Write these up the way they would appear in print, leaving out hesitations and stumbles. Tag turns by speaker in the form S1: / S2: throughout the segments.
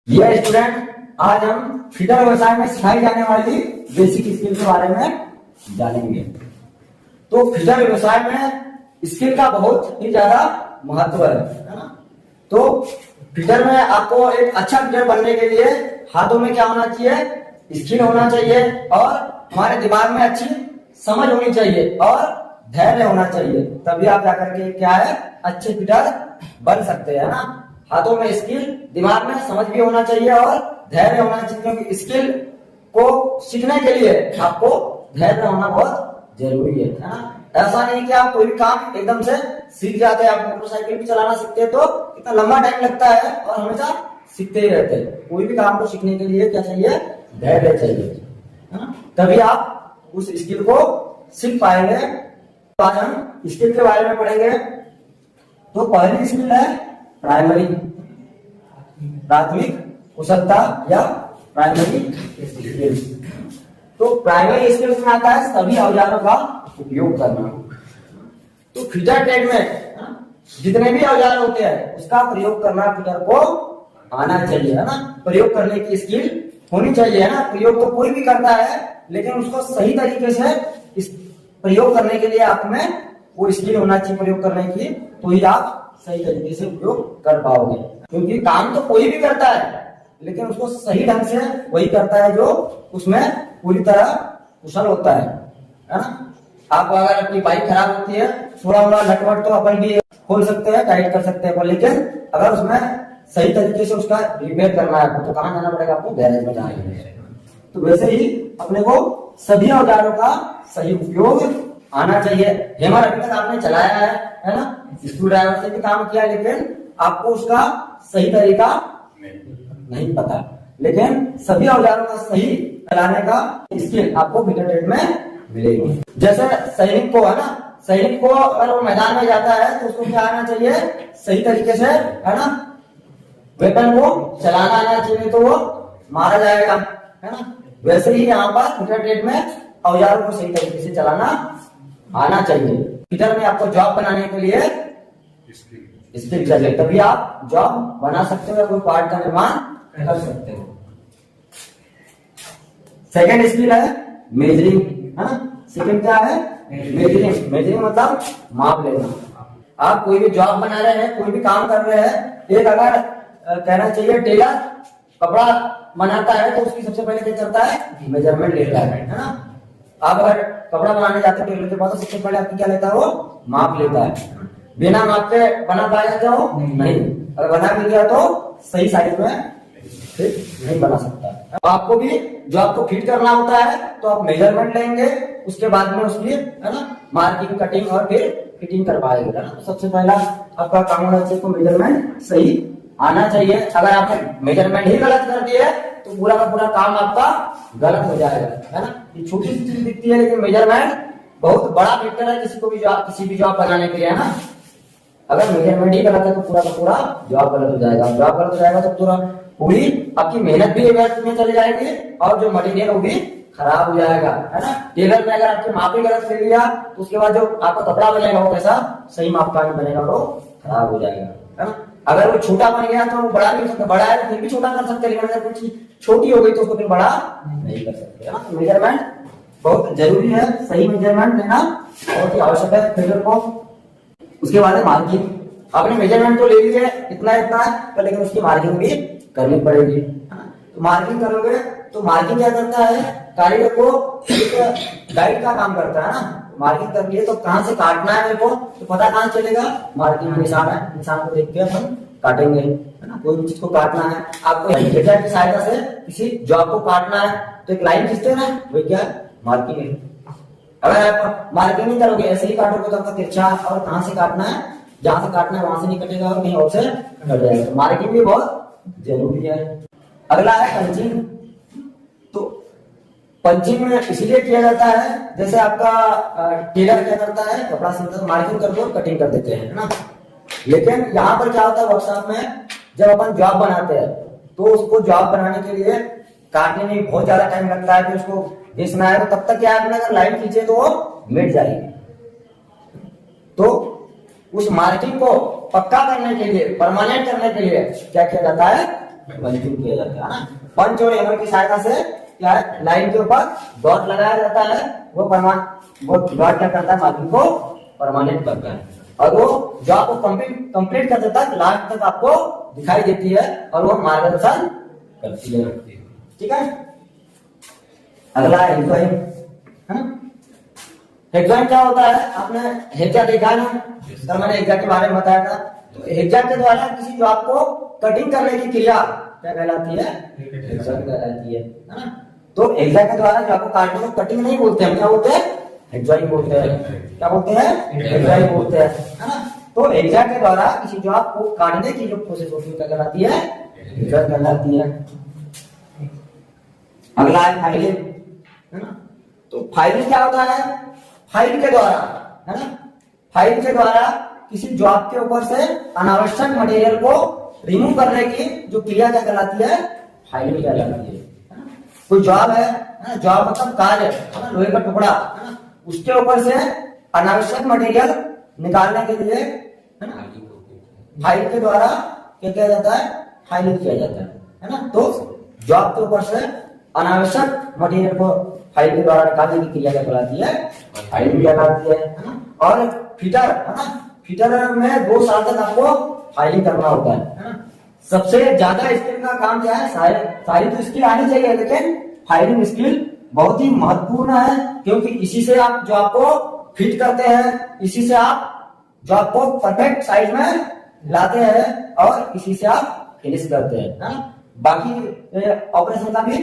S1: ये स्टूडेंट, आज हम फिटर व्यवसाय में सिखाई जाने वाली बेसिक स्किल के बारे में जानेंगे। तो फिटर व्यवसाय में स्किल का बहुत ही ज्यादा महत्व है ना। तो फिटर में आपको एक अच्छा फिटर बनने के लिए हाथों में क्या होना चाहिए, स्किल होना चाहिए, और हमारे दिमाग में अच्छी समझ होनी चाहिए और धैर्य होना चाहिए। तभी आप जाकर के क्या है, अच्छे फिटर बन सकते हैं ना। हाथों में स्किल, दिमाग में समझ भी होना चाहिए और धैर्य होना चाहिए, क्योंकि स्किल को सीखने के लिए आपको धैर्य होना बहुत जरूरी है ना। ऐसा नहीं कि आप कोई भी काम एकदम से सीख जाते हैं। आप मोटरसाइकिल भी चलाना सीखते हैं तो इतना लंबा टाइम लगता है और हमेशा सीखते ही रहते हैं। कोई भी काम को सीखने के लिए क्या चाहिए, धैर्य चाहिए है ना। तभी आप उस स्किल को सीख पाएंगे। आज हम स्किल के बारे में पढ़ेंगे। तो पहली स्किल है प्राइमरी, प्राथमिक कुशलता या प्राइमरी स्किल्स। तो प्राइमरी स्किल्स में आता है सभी औजारों का उपयोग करना। तो फिटर ट्रेड में जितने भी औजार होते हैं उसका प्रयोग करना फिटर को आना चाहिए है ना। प्रयोग करने की स्किल होनी चाहिए है ना। प्रयोग तो कोई भी करता है, लेकिन उसको सही तरीके से प्रयोग करने के लिए आप में वो स्किल होना चाहिए प्रयोग करने की, तो ही आप सही तरीके से उपयोग कर पाओगे। क्योंकि काम तो कोई भी करता है, लेकिन उसको सही ढंग से वही करता है जो उसमें पूरी तरह कुशल होता है ना। आप अगर अपनी बाइक खराब होती है, थोड़ा मोड़ा नटवट तो अपन भी खोल सकते हैं, टाइट कर सकते हैं, लेकिन अगर उसमें सही तरीके से उसका रिपेयर करना है तो कहाँ जाना पड़ेगा, आपको गैरेज में जाना पड़ेगा। तो वैसे ही अपने को सभी औजारों का सही उपयोग आना चाहिए। हेमर अभी तक आपने चलाया है ना, स्क्रू ड्राइवर से भी काम किया, लेकिन आपको उसका सही तरीका नहीं पता। लेकिन सभी औजारों का सही चलाने का स्किल आपको फिटर ट्रेड में मिलेगी। जैसे सैनिक को है ना, सैनिक को अगर वो मैदान में जाता है तो उसको क्या आना चाहिए, सही तरीके से है ना, वेपन को चलाना आना चाहिए, तो वो मारा जाएगा है ना। वैसे ही यहाँ पर फिटर ट्रेड में औजारों को सही तरीके से चलाना आना चाहिए। फिटर में आपको जॉब बनाने के लिए स्किल चाहिए, तभी आप जॉब बना सकते हो, कोई पार्ट का निर्माण कर सकते हो। सेकंड स्किल है मेजरिंग है ना। सेकंड क्या है, मेजरिंग। मेजरिंग मतलब माप लेना। आप कोई भी जॉब बना रहे हैं, कोई भी काम कर रहे हैं, एक अगर कहना चाहिए टेलर कपड़ा बनाता है तो उसकी सबसे पहले क्या करता है, मेजरमेंट लेता है ना। आप अगर कपड़ा बनाने जाते हैं टेलर के पास तो सबसे पहले आपकी क्या लेता है, वो माप लेता है। बिना माप के बना पाएगा क्या वो, नहीं। अगर बना भी दिया तो सही साइज में फिट नहीं बना सकता। आपको भी जो आपको फिट करना होता है तो आप मेजरमेंट लेंगे, उसके बाद में उसकी है ना मार्किंग, कटिंग और फिर फिटिंग कर पाएंगे ना। सबसे पहला आपका काम होना चाहिए तो मेजरमेंट सही आना चाहिए। अगर आपने मेजरमेंट ही गलत कर दिया तो पूरा का पूरा काम आपका गलत हो जाएगा है ना। ये छोटी सी चीज दिखती है, लेकिन मेजरमेंट बहुत बड़ा फैक्टर है किसी भी जॉब बनाने के लिए है ना। अगर मेजरमेंट ही गलत है तो पूरा का पूरा जॉब गलत हो जाएगा। जॉब गलत हो जाएगा तो पूरी आपकी मेहनत भी व्यर्थ में चली जाएगी और जो मटेरियल वो भी खराब हो जाएगा है ना। टेलर ने अगर आपके माप ही गलत ले लिया तो उसके बाद जो आपका कपड़ा बनेगा वो कैसा सही माप का नहीं बनेगा, वो खराब हो जाएगा है ना। अगर वो छोटा बन गया तो वो बड़ा भी कर सकते, बड़ा है तो फिर भी छोटा कर सकते, लेकिन अगर कुछ छोटी हो गई तो उसको फिर बड़ा नहीं कर सकते है ना। मेजरमेंट बहुत जरूरी है, सही मेजरमेंट लेना बहुत ही आवश्यक है फिटर को। उसके बाद है मार्किंग। आपने मेजरमेंट तो ले लीजिए इतना इतना है, लेकिन उसकी मार्किंग भी करनी पड़ेगी। तो मार्किंग करोगे तो मार्किंग क्या करता है, कारीगर को एक गाइड का काम करता है ना। मार्किंग कर लिए तो कहाँ से काटना है मेरे को तो पता कहाँ चलेगा, मार्किंग में निशान है, निशान को देख के हम काटेंगे है ना। कोई भी चीज को काटना है आपको एलिगेटर की सहायता से किसी जॉब को काटना है तो एक लाइन खींचते हैं ना, वही क्या मार्किंग है। अगर आप मार्किंग नहीं करोगे, ऐसे ही काटोगे तो आपका तिरछा और कहाँ से काटना है, जहां से काटना है वहां से नहीं कटेगा और कहीं और से कट जाएगा। तो मार्किंग भी बहुत जरूरी है। अगला है पंचिंग। तो पंचिंग में इसलिए किया जाता है, जैसे आपका टेलर क्या करता है, कपड़ा सिलता है, मार्किंग कर दो कटिंग कर देते हैं ना। लेकिन यहाँ पर क्या होता है, वर्कशॉप में जब अपन जॉब बनाते हैं तो उसको जॉब बनाने के लिए काटने में बहुत ज्यादा टाइम लगता है, फिर उसको घिसना है, तो तब तक क्या है, अगर लाइन खींचे तो वो मिट जाएगी। तो उस मार्किंग को पक्का करने के लिए, परमानेंट करने के लिए क्या किया जाता है, पंचिंग किया जाता है ना। पंच और हैमर की सहायता से क्या है, लाइन के ऊपर डॉट लगाया जाता है, वो डॉट क्या करता है, मार्किंग को परमानेंट करता है, और वो जो आपको कंप्लीट करते तक लास्ट तक आपको दिखाई देती है और वो मार्गदर्शन करती है। ठीक है, अगला है हेक्साइन, है ना। हेक्साइन क्या होता है, आपने हेक्सा देखा ना, सर मैंने हेक्सा के बारे में बताया था। तो हेक्सा के द्वारा किसी जॉब को कटिंग करने की क्रिया क्या कहलाती है, हेक्साइन कहलाती है ना। तो हेक्सा के द्वारा जॉब को काटने को कटिंग नहीं बोलते हैं, क्या बोलते हैं, हेक्साइन बोलते हैं। क्या बोलते हैं, हेक्साइन बोलते हैं, है ना। तो हेक्सा के द्वारा किसी जॉब को काटने की जो प्रोसेस होती है क्या कहलाती है, हेक्साइन कहलाती है। अगला है फाइलिंग, है ना। तो फाइलिंग क्या होता है, फाइल के द्वारा, है ना, फाइल के द्वारा किसी जॉब के ऊपर से अनावश्यक मटेरियल को रिमूव करने की जो क्रिया क्या कहलाती है, फाइलिंग कहलाती है। कोई जॉब है ना, जॉब मतलब कार्य है ना, लोहे का टुकड़ा, है ना, उसके ऊपर से अनावश्यक मटेरियल निकालने के लिए, है ना, फाइल के द्वारा क्या किया जाता है, फाइलिंग किया जाता है ना। तो जॉब के ऊपर से अनावश्यक मटेरियल को फाइल के द्वारा निकालने की क्रिया क्या कहलाती है, फाइलिंग कहलाती है ना। और फिटर, है ना, फिटर में 2 साल तक आपको फाइलिंग करना होता है ना। सबसे ज्यादा स्किल का काम क्या है, सारी तो स्किल आनी चाहिए, लेकिन फाइलिंग स्किल बहुत ही महत्वपूर्ण है, क्योंकि इसी से आप जॉब को फिट करते हैं, इसी से आप जॉब को परफेक्ट साइज में लाते हैं और इसी से आप फिनिश करते हैं ना। बाकी ऑपरेशन का भी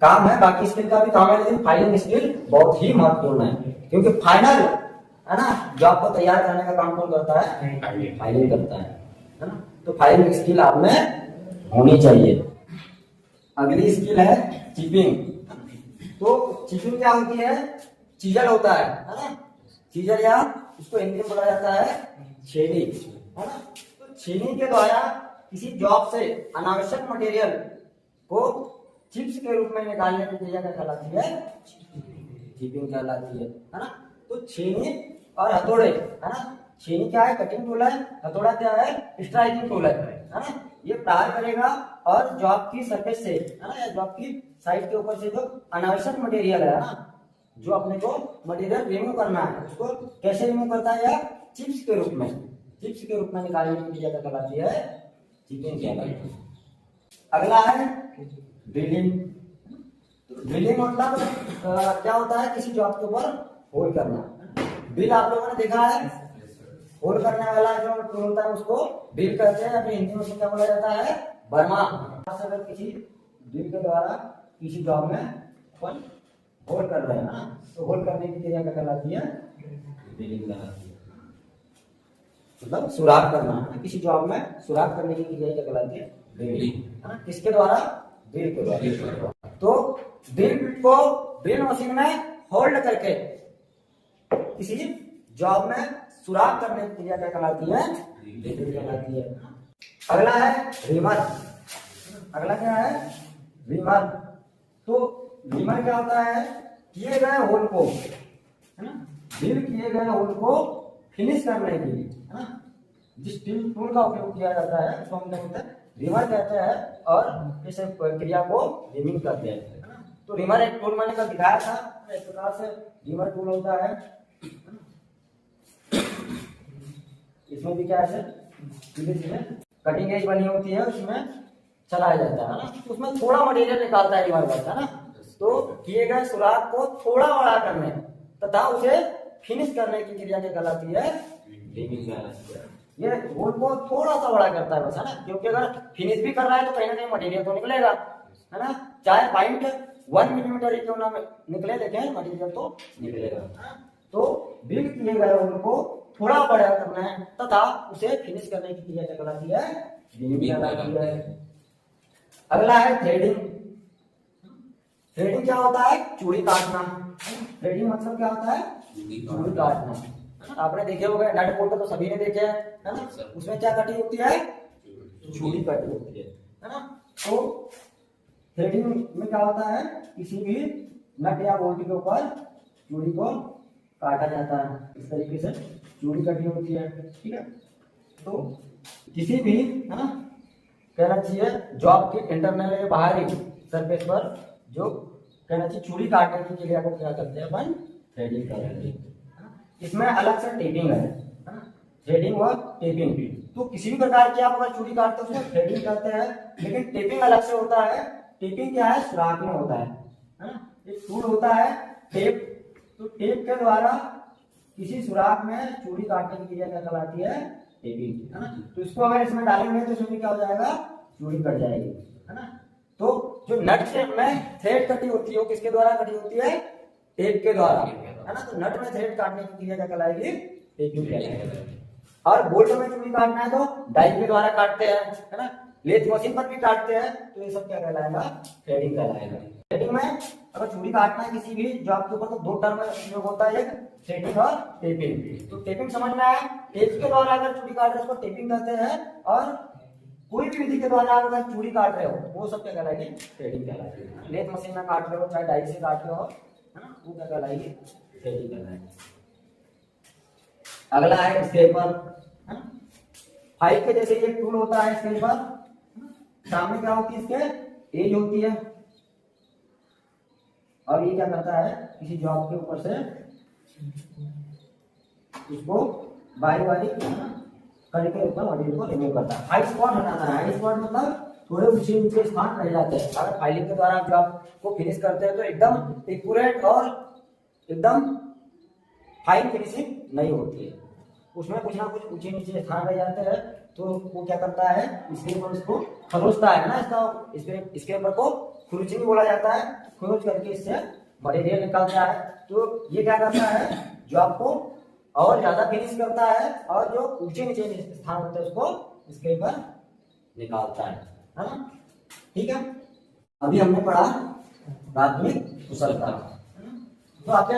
S1: काम है, बाकी स्किल का भी काम है, लेकिन फाइलिंग स्किल बहुत ही महत्वपूर्ण है, क्योंकि फाइनल, है ना, जॉब को तैयार करने का काम कौन करता है, फाइलिंग करता है ना। तो फाइलिंग स्किल आप में होनी चाहिए। अगली स्किल है चिपिंग। तो चिपिंग क्या होती है, चीजल होता है ना, चीजल या उसको हिंदी में बोला जाता है छेनी, है ना। तो छेनी के द्वारा किसी जॉब से अनावश्यक मटेरियल को चिप्स के रूप में निकालने की क्रिया क्या कहलाती है, चिपिंग कहलाती है ना। तो छेनी और हथौड़े, है ना, छेनी क्या है, कटिंग टूल है, हथौड़ा क्या है, स्ट्राइकिंग टूल है ना। ये प्रहार करेगा और जॉब की सरफेस से, है ना, या जॉब की साइड के ऊपर से जो अनावश्यक मटेरियल है ना, जो अपने को मटेरियल रिमूव करना है, उसको कैसे रिमूव करता है, या चिप्स के रूप में, चिप्स के रूप में निकालने की क्रिया क्या कहलाती है, चिपिंग कहलाती है। अगला है ड्रिलिंग। ड्रिलिंग मतलब क्या होता है, किसी जॉब के ऊपर होल करना। ड्रिल आप लोगों ने देखा है, होल करने वाला जो टूल होता है उसको ड्रिल कहते हैं, अभी हिंदी में उसको क्या बोला जाता है, बर्मा। अगर किसी ड्रिल के द्वारा किसी जॉब में अपन होल कर रहे हैं ना, तो होल करने की क्रिया क्या कहलाती है, ड्रिलिंग कहलाती है। मतलब सुराख करना है, किसी जॉब में सुराख करने की क्रिया क्या कहलाती है, ड्रिलिंग, है ना। किसके द्वारा, ड्रिल के द्वारा। तो ड्रिल को ड्रिल मशीन में होल्ड करके किसी जॉब में सुराख करने की क्रिया क्या कहलाती है, ड्रिलिंग कहलाती है। अगला है रिमर। अगला क्या है, रिमर। तो रिमर क्या होता है, किए गए होल को, है ना, ड्रिल किए गए होल को फिनिश करने के लिए, है ना, जिस ड्रिल टूल का उपयोग किया जाता है उसको हम रिमर कहते हैं, और इस क्रिया को रिमिंग करते हैं, है ना। तो रिमर एक टूल मैंने कल दिखाया था, इस प्रकार से रिमर टूल होता है। इसमें भी क्या है, सीधे सीधे कटिंग एज बनी होती है, उसमें चलाया जाता है ना, उसमें थोड़ा मटेरियल निकालता है रिमर करता है ना। तो किए गए सुराख को थोड़ा बड़ा करने तथा उसे फिनिश करने की क्रिया क्या कहलाती है, रिमिंग कहलाती है। ये होल को थोड़ा सा बड़ा करता है बस, है ना, क्योंकि अगर फिनिश भी कर रहा है तो कहीं ना कहीं मटेरियल तो निकलेगा, है ना, चाहे 0.1 मिलीमीटर क्यों ना निकले, लेकिन मटेरियल तो निकलेगा। तो ड्रिल किए गए होल को थोड़ा बड़ा करना है तथा उसे फिनिश करने की क्रिया क्या कहलाती है, रिमिंग कहलाती है। अगला है थ्रेडिंग। थ्रेडिंग क्या होता है, चूड़ी काटना। थ्रेडिंग मतलब क्या होता है, चूड़ी काटना। आपने देखे होंगे, नट बोल्ट तो सभी ने देखे हैं, है ना, उसमें क्या कटिंग होती है, चूड़ी कटिंग होती है ना। तो थ्रेडिंग में क्या होता है, किसी भी नट या बोल्ट के ऊपर चूड़ी को काटा जाता है, इस तरीके से चूड़ी कटिंग होती है, ठीक है। तो किसी भी, है ना, कहना चाहिए जॉब के इंटरनल या बाहरी सरफेस पर जो कहना चाहिए चूड़ी काटने की क्रिया को क्या करते हैं अपन, थ्रेडिंग करते हैं। इसमें अलग से टेपिंग है ना, थ्रेडिंग और टेपिंग। तो किसी भी प्रकार की आप अगर चूड़ी काटते हो उसमें थ्रेडिंग करते हैं, लेकिन टेपिंग अलग से होता है। टेपिंग क्या है, सुराख में होता है ना, एक टूल होता है टेप, तो टेप के द्वारा किसी सुराख में चूड़ी काटने की क्रिया क्या कहलाती है, टेपिंग, है ना। तो इसको अगर इसमें डालेंगे तो इसमें क्या हो जाएगा, चूड़ी कट जाएगी, है ना। तो जो नट में थ्रेड कटी होती है वो किसके द्वारा कटी होती है, टेप के द्वारा, है ना। तो नट में थ्रेड काटने की क्रिया क्या कहलाएगी, टेपिंग कहलाएगी। और बोल्ट में चूड़ी काटना है तो डाई के द्वारा काटते हैं, है ना। लेथ मशीन पर भी काटते हैं, तो ये सब क्या कहलाएगा, थ्रेडिंग कहलाएगा। थ्रेडिंग में अगर चूड़ी काटना है किसी भी जॉब के ऊपर तो दो टर्म उपयोग होता है, एक थ्रेडिंग और टेपिंग। तो टेपिंग समझना है, टेप के द्वारा अगर चूड़ी काट रहे हैं उसको टेपिंग कहते हैं, और कोई भी विधि के द्वारा अगर चूड़ी काट रहे हो वो सब क्या कहलाएगी, थ्रेडिंग कहलाएगी। लेथ मशीन में काट रहे हो चाहे डाई से काट रहे हो, है ना, वो क्या कहलाएगी, थ्रेडिंग कहलाएगी। अगला है स्क्रैपर, है ना। फाइव के जैसे एक टूल होता है स्क्रैपर, सामने क्या होती है, इसके एज होती है, और ये क्या करता है, किसी जॉब के ऊपर से उसको बारी बारी करके ऊपर मटेरियल को रिमूव करता है। हाई स्पॉट हटाता है, हाई स्पॉट मतलब थोड़े ऊंचे ऊंचे स्थान रह जाते हैं। अगर फाइलिंग के द्वारा जॉब को फिनिश करते हैं तो एकदम एक्यूरेट और एकदम फाइन फिनिशिंग नहीं होती है, उसमें कुछ ना कुछ ऊंचे नीचे स्थान रह जाते हैं। तो वो क्या करता है, इसके ऊपर उसको खरोचता है ना, इसके ऊपर को खुरुचनी बोला जाता है, खुरुच करके इससे मटेरियल निकालता है। तो ये क्या करता है, जॉब को और ज्यादा फिनिश करता है, और जो ऊंचे नीचे स्थान होते हैं उसको इसके ऊपर निकालता है ना। ठीक है, अभी हमने पढ़ा प्राथमिक कुशलता। तो आपके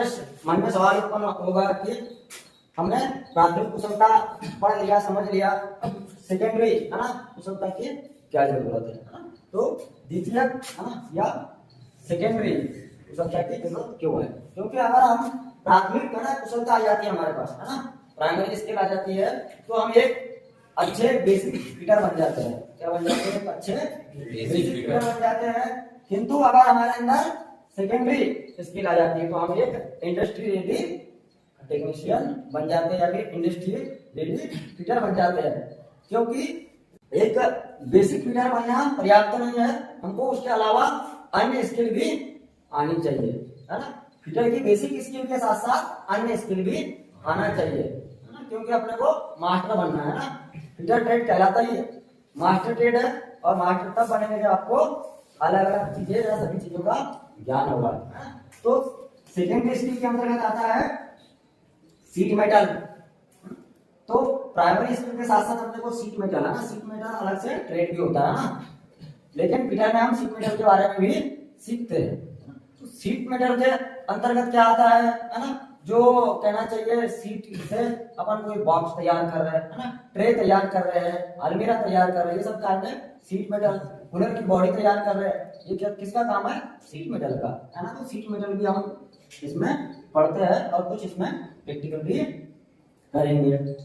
S1: मन में सवाल उत्पन्न होगा कि हमने प्राथमिक कुशलता पढ़ लिया, समझ लिया, सेकेंडरी, है ना, कुशलता की क्या जरूरत है ना। तो द्वितीयक, है ना, या सेकेंडरी कुशलता की जरूरत क्यों है, क्योंकि अगर हम प्राथमिक, है ना, कुशलता आ जाती है हमारे पास, है ना, प्राइमरी स्किल आ जाती है, तो हम एक अच्छे बेसिक फिटर बन जाते हैं। क्या बन जाते हैं, अच्छे बेसिक फिटर बन जाते हैं। किंतु अगर हमारे अंदर सेकेंडरी स्किल आ जाती है तो हम एक इंडस्ट्री रेडी टेक्नीशियन बन जाते हैं, या फिर इंडस्ट्री रेडी फिटर बन जाते हैं। क्योंकि एक बेसिक फिटर बनना पर्याप्त नहीं है, हमको उसके अलावा अन्य स्किल भी आनी चाहिए, है ना। फिटर की बेसिक स्किल के साथ साथ अन्य स्किल भी आना चाहिए, है ना, क्योंकि अपने को मास्टर बनना है ना। फिटर ट्रेड कहलाता ही मास्टर ट्रेड है, और मास्टर तब बनेंगे जब आपको अलग अलग चीजें या सभी चीजों का ज्ञान होगा। तो सेकेंडरी स्किल के अंतर्गत आता है सीट मेटल। तो प्राइमरी स्किल के साथ साथ अपने को सीट मेटल, है ना, सीट मेटल अलग से ट्रेड भी होता है ना, लेकिन फिटर में हम सीट मेटल के बारे में भी सीखते हैं। तो सीट मेटल के अंतर्गत क्या आता है ना, जो कहना चाहिए सीट से अपन कोई बॉक्स तैयार कर रहे हैं, है ना, ट्रे तैयार कर रहे हैं, अलमीरा तैयार कर रहे हैं, ये सब काम है सीट मेटल। कूलर की बॉडी तैयार कर रहे हैं, ये क्या किसका काम है, सीट मेटल का, है ना। तो सीट मेटल भी हम इसमें पढ़ते हैं और कुछ इसमें प्रैक्टिकल भी करेंगे।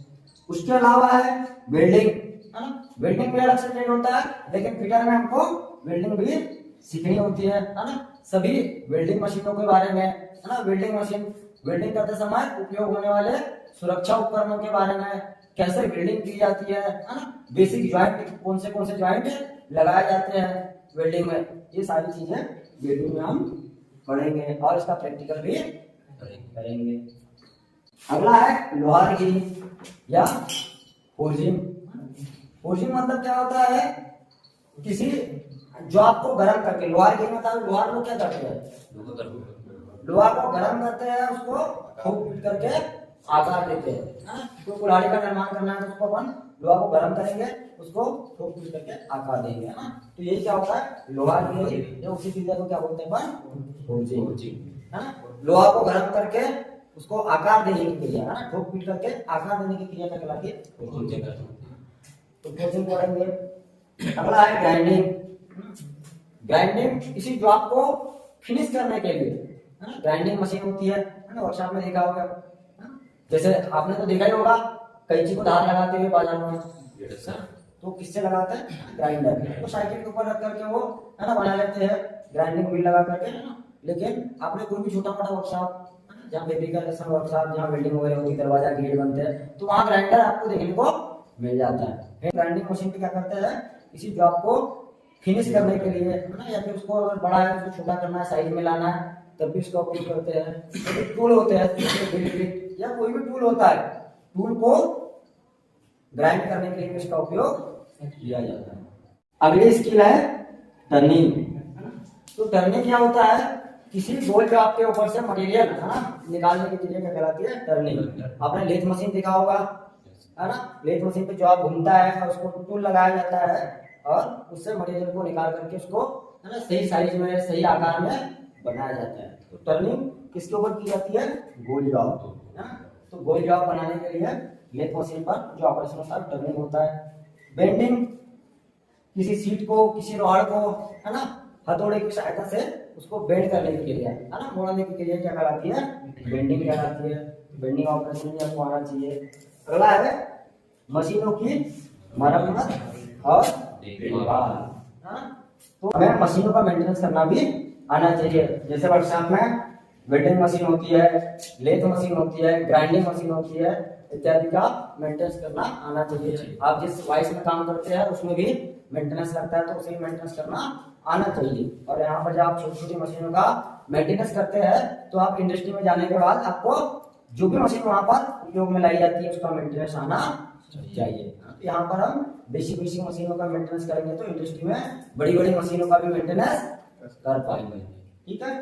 S1: उसके अलावा है वेल्डिंग, है ना। वेल्डिंग भी अलग से ट्रेड होता है, लेकिन फिटर में हमको वेल्डिंग भी सीखनी होती है ना। सभी वेल्डिंग मशीनों के बारे में, है ना, वेल्डिंग मशीन वेल्डिंग करते समय उपयोग होने वाले सुरक्षा उपकरणों के बारे में, कैसे वेल्डिंग की जाती है ना, बेसिक ज्वाइंट कौन से ज्वाइंट लगाए जाते हैं वेल्डिंग में, ये सारी चीजें वेल्डिंग में हम पढ़ेंगे और इसका प्रैक्टिकल भी करेंगे। अगला है लोहारगिरी या फोर्जिंग। फोर्जिंग मतलब क्या होता है, किसी जॉब को गर्म करके, लोहारगिरी मतलब लोहार को क्या करते हैं, लोहा को गर्म करते हैं, उसको फूंक पीट करके आकार देते हैं। तो कुल्हाड़ी का निर्माण करना है तो उसको अपन लोहा को गर्म करेंगे, उसको फूंक पीट करके आकार देंगे, है ना। तो ये क्या होता है, लोहारगिरी, ये उसी चीज को क्या बोलते हैं अपन, फोर्जिंग, है ना। लोहा को गर्म करके उसको आकार देने की क्रिया, है ना, ठोक पीट करके आकार देने की क्रिया क्या कहलाती है, फोर्जिंग। तो फोर्जिंग पढ़ेंगे। अगला है ग्राइंडिंग। ग्राइंडिंग किसी जॉब को फिनिश करने के लिए, है ना, ग्राइंडिंग मशीन होती है ना, वर्कशॉप में देखा होगा, जैसे आपने तो देखा ही होगा कैंची को धार लगाते हुए बाजार में, तो किससे लगाते हैं? ग्राइंडर। तो साइकिल के ऊपर रख करके वो है ना बना लेते हैं ग्राइंडिंग व्हील लगा करके, है ना। लेकिन आपने कोई भी छोटा मोटा वर्कशॉप, जहाँ फैब्रिकेशन वर्कशॉप, जहाँ वेल्डिंग वगैरह होती है, दरवाजा गेट बनते हैं, तो वहाँ ग्राइंडर आपको देखने को मिल जाता है। ग्राइंडिंग मशीन पे क्या करते हैं, किसी जॉब को फिनिश करने के लिए, है ना, या फिर उसको अगर बड़ा है उसको छोटा करना है, साइज में लाना है, तब भी उसका उपयोग करते हैं। तो टूल होते हैं या कोई भी टूल होता है, टूल को ग्राइंड करने के लिए इसका उपयोग किया जाता है। अगली स्किल है टर्निंग। तो टर्निंग क्या होता है, किसी गोल जॉब के ऊपर से मटेरियल, है ना, निकालने की चीजें क्या कहलाती है? टर्निंग। आपने लेथ मशीन देखा होगा, है ना, लेथ मशीन पे जॉब घूमता है और उसको टूल लगाया जाता है और उससे मटेरियल को निकाल करके उसको, है ना, सही साइज में, सही आकार में बनाया जाता है। तो टर्निंग किसके ऊपर की जाती है? गोल जॉब, है ना। तो गोल जॉब बनाने के लिए लेथ मशीन पर जो ऑपरेशन होता है टर्निंग होता है। बेंडिंग, किसी सीट को, किसी रॉड को, है ना, हथौड़े की सहायता से उसको बेंड करने की क्रिया, है ना, मोड़ने की क्रिया क्या कहलाती है? बेंडिंग कहलाती है। बेंडिंग ऑपरेशन भी आपको आना चाहिए। अगला है मशीनों की मरम्मत और देखभाल, हाँ। तो हमें मशीनों का मेंटेनेंस करना भी आना चाहिए। जैसे वर्कशॉप में वेल्डिंग मशीन होती है, लेथ मशीन होती है, ग्राइंडिंग मशीन होती है, इत्यादि का मेंटेनेंस करना आना चाहिए। आप जिस वाइस में काम करते हैं उसमें भी मेंटेनेंस लगता है, तो उसे भी मेंटेनेंस करना आना चाहिए। और यहाँ पर जब आप छोटी छोटी मशीनों का मेंटेनेंस करते हैं तो आप इंडस्ट्री में जाने के बाद आपको जो भी मशीन वहां पर उपयोग में लाई जाती है उसका मेंटेनेंस आना चाहिए। यहाँ पर हम बेसिक बेसिक मशीनों का मेंटेनेंस करेंगे तो इंडस्ट्री में बड़ी बड़ी मशीनों का भी मेंटेनेंस कर पाएंगे। ठीक है।